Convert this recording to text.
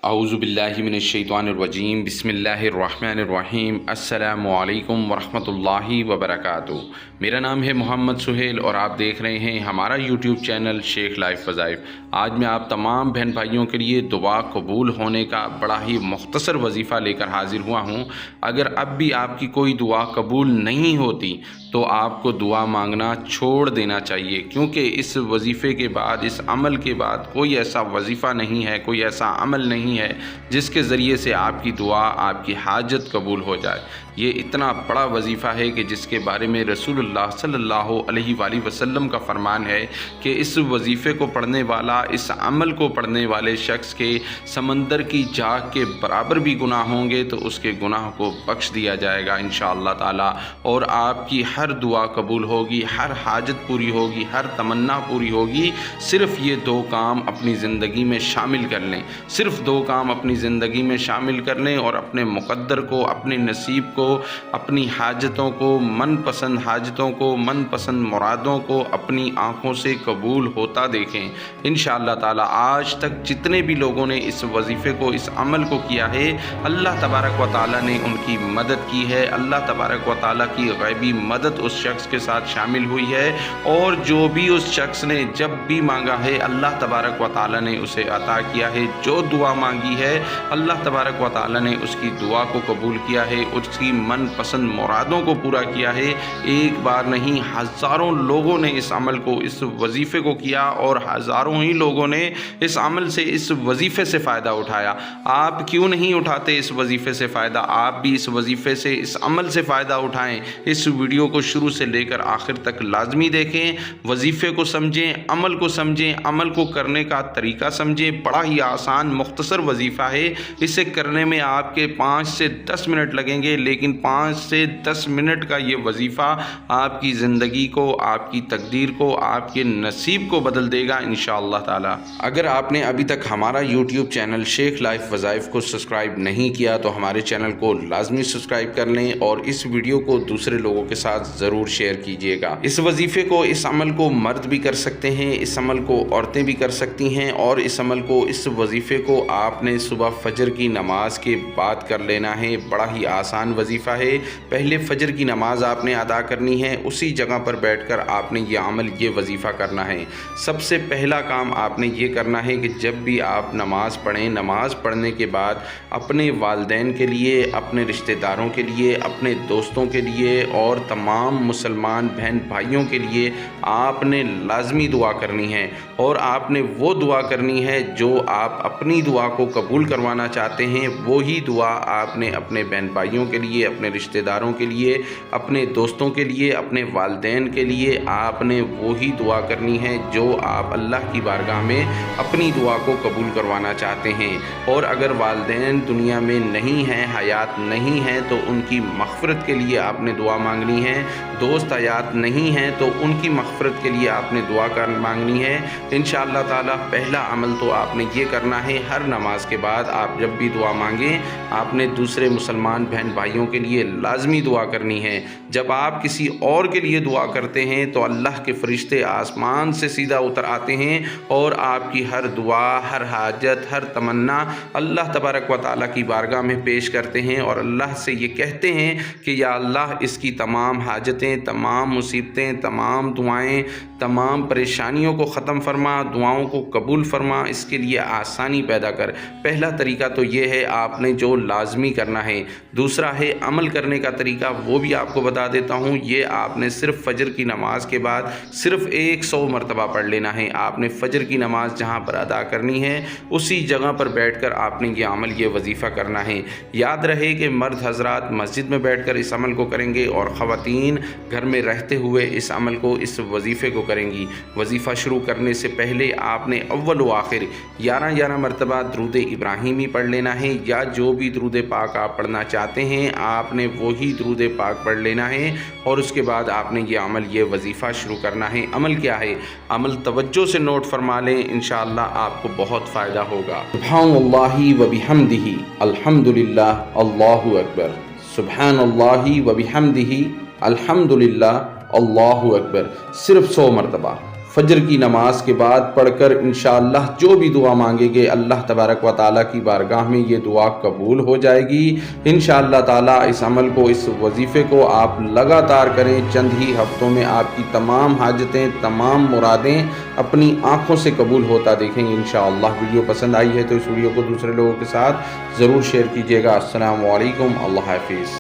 اعوذ باللہ من الشیطان الرجیم، بسم اللہ الرحمن الرحیم۔ السلام علیکم ورحمۃ اللہ وبرکاتہ۔ میرا نام ہے محمد سہیل اور آپ دیکھ رہے ہیں ہمارا یوٹیوب چینل شیخ لائف وظائف۔ آج میں آپ تمام بہن بھائیوں کے لیے دعا قبول ہونے کا بڑا ہی مختصر وظیفہ لے کر حاضر ہوا ہوں۔ اگر اب بھی آپ کی کوئی دعا قبول نہیں ہوتی تو آپ کو دعا مانگنا چھوڑ دینا چاہیے، کیونکہ اس وظیفے کے بعد، اس عمل کے بعد کوئی ایسا وظیفہ نہیں ہے، کوئی ایسا عمل نہیں ہے جس کے ذریعے سے آپ کی دعا، آپ کی حاجت قبول ہو جائے۔ یہ اتنا بڑا وظیفہ ہے کہ جس کے بارے میں رسول اللہ صلی اللہ علیہ وآلہ وسلم کا فرمان ہے کہ اس وظیفے کو پڑھنے والا، اس عمل کو پڑھنے والے شخص کے سمندر کی جاگ کے برابر بھی گناہ ہوں گے تو اس کے گناہ کو بخش دیا جائے گا انشاءاللہ تعالی، اور آپ کی ہر دعا قبول ہوگی، ہر حاجت پوری ہوگی، ہر تمنا پوری ہوگی۔ صرف یہ دو کام اپنی زندگی میں شامل کر لیں، صرف دو کام اپنی زندگی میں شامل کر لیں اور اپنے مقدر کو، اپنے نصیب کو، اپنی حاجتوں کو، من پسند حاجتوں کو، من پسند مرادوں کو اپنی آنکھوں سے قبول ہوتا دیکھیں انشاءاللہ تعالی۔ آج تک جتنے بھی لوگوں نے اس وظیفے کو، اس عمل کو کیا ہے، اللہ تبارک و تعالی نے ان کی مدد کی ہے، اللہ تبارک و تعالی کی غیبی مدد اس شخص کے ساتھ شامل ہوئی ہے، اور جو بھی اس شخص نے جب بھی مانگا ہے اللہ تبارک و تعالی نے اسے عطا کیا ہے۔ جو دعا مانگی ہے اللہ تبارک و تعالی نے اس کی دعا کو قبول کیا ہے، اس کی من پسند مرادوں کو پورا کیا ہے۔ ایک بار نہیں، ہزاروں لوگوں نے اس عمل کو، اس وظیفے کو کیا، اور ہزاروں ہی لوگوں نے اس عمل سے، اس وظیفے سے فائدہ اٹھایا۔ آپ کیوں نہیں اٹھاتے اس وظیفے سے فائدہ؟ آپ بھی اس وظیفے سے، اس عمل سے فائدہ اٹھائیں۔ اس ویڈیو کو شروع سے لے کر آخر تک لازمی دیکھیں، وظیفے کو سمجھیں، عمل کو سمجھیں، عمل کو کرنے کا طریقہ سمجھیں۔ بڑا ہی آسان مختصر وظیفہ ہے، اسے کرنے میں آپ کے 5 سے 10 منٹ لگیں گے، لیکن 5 سے 10 منٹ کا یہ وظیفہ آپ کی زندگی کو، آپ کی تقدیر کو، آپ کے نصیب کو بدل دے گا انشاءاللہ تعالی۔ اگر آپ نے ابھی تک ہمارا یوٹیوب چینل شیخ لائف وظائف کو سبسکرائب نہیں کیا تو ہمارے چینل کو لازمی سبسکرائب کر لیں اور اس ویڈیو کو دوسرے لوگوں کے ساتھ ضرور شیئر کیجیے گا۔ اس وظیفے کو، اس عمل کو مرد بھی کر سکتے ہیں، اس عمل کو عورتیں بھی کر سکتی ہیں، اور اس عمل کو، اس وظیفے کو آپ نے صبح فجر کی نماز کے بعد کر لینا ہے۔ بڑا ہی آسان وظیفہ ہے۔ پہلے فجر کی نماز آپ نے ادا کرنی ہے، اسی جگہ پر بیٹھ کر آپ نے یہ عمل، یہ وظیفہ کرنا ہے۔ سب سے پہلا کام آپ نے یہ کرنا ہے کہ جب بھی آپ نماز پڑھیں، نماز پڑھنے کے بعد اپنے والدین کے لیے، اپنے رشتہ داروں کے لیے، اپنے دوستوں کے لیے اور تمام مسلمان بہن بھائیوں کے لیے آپ نے لازمی دعا کرنی ہے، اور آپ نے وہ دعا کرنی ہے جو آپ اپنی دعا کو قبول کروانا چاہتے ہیں۔ وہی دعا آپ نے اپنے بہن بھائیوں کے لیے، اپنے رشتہ داروں کے لیے، اپنے دوستوں کے لیے، اپنے والدین کے لیے آپ نے وہی دعا کرنی ہے جو آپ اللہ کی بارگاہ میں اپنی دعا کو قبول کروانا چاہتے ہیں۔ اور اگر والدین دنیا میں نہیں ہیں، حیات نہیں ہیں، تو ان کی مغفرت کے لیے آپ نے دعا مانگنی ہے۔ دوست حیات نہیں ہیں تو ان کی مغفرت کے لیے آپ نے دعا مانگنی ہے انشاءاللہ تعالی۔ پہلا عمل تو آپ نے یہ کرنا ہے، ہر نماز کے بعد آپ جب بھی دعا مانگیں آپ نے دوسرے مسلمان بہن بھائیوں کے لیے لازمی دعا کرنی ہے۔ جب آپ کسی اور کے لیے دعا کرتے ہیں تو اللہ کے فرشتے آسمان سے سیدھا اتر آتے ہیں اور آپ کی ہر دعا، ہر حاجت، ہر تمنا اللہ تبارک و تعالیٰ کی بارگاہ میں پیش کرتے ہیں، اور اللہ سے یہ کہتے ہیں کہ یا اللہ اس کی تمام حاجتیں، تمام مصیبتیں، تمام دعائیں، تمام پریشانیوں کو ختم فرما، دعاؤں کو قبول فرما، اس کے لیے آسانی پیدا کر۔ پہلا طریقہ تو یہ ہے آپ نے جو لازمی کرنا ہے۔ دوسرا ہے عمل کرنے کا طریقہ، وہ بھی آپ کو بتا دیتا ہوں۔ یہ آپ نے صرف فجر کی نماز کے بعد صرف 100 مرتبہ پڑھ لینا ہے۔ آپ نے فجر کی نماز جہاں پر ادا کرنی ہے اسی جگہ پر بیٹھ کر آپ نے یہ عمل، یہ وظیفہ کرنا ہے۔ یاد رہے کہ مرد حضرات مسجد میں بیٹھ کر اس عمل کو کریں گے اور خواتین گھر میں رہتے ہوئے اس عمل کو، اس وظیفے کو کریں گی۔ وظیفہ شروع کرنے سے پہلے آپ نے اول و آخر 11 مرتبہ درود ابراہیمی پڑھ لینا ہے، یا جو بھی درود پاک آپ پڑھنا چاہتے ہیں آپ نے وہی درود پاک پڑھ لینا ہے، اور اس کے بعد آپ نے یہ عمل، یہ وظیفہ شروع کرنا ہے۔ عمل کیا ہے؟ عمل توجہ سے نوٹ فرما لیں، انشاءاللہ آپ کو بہت فائدہ ہوگا۔ سبحان اللہ و بحمدہ، الحمدللہ، اللہ اکبر۔ سبحان اللہ و بحمدہ، الحمدللہ، اللہ اکبر۔ صرف 100 مرتبہ فجر کی نماز کے بعد پڑھ کر انشاءاللہ جو بھی دعا مانگیں گے اللہ تبارک و تعالیٰ کی بارگاہ میں یہ دعا قبول ہو جائے گی انشاءاللہ تعالیٰ۔ اس عمل کو، اس وظیفے کو آپ لگاتار کریں، چند ہی ہفتوں میں آپ کی تمام حاجتیں، تمام مرادیں اپنی آنکھوں سے قبول ہوتا دیکھیں گے انشاءاللہ۔ ویڈیو پسند آئی ہے تو اس ویڈیو کو دوسرے لوگوں کے ساتھ ضرور شیئر کیجیے گا۔ السلام علیکم، اللہ حافظ۔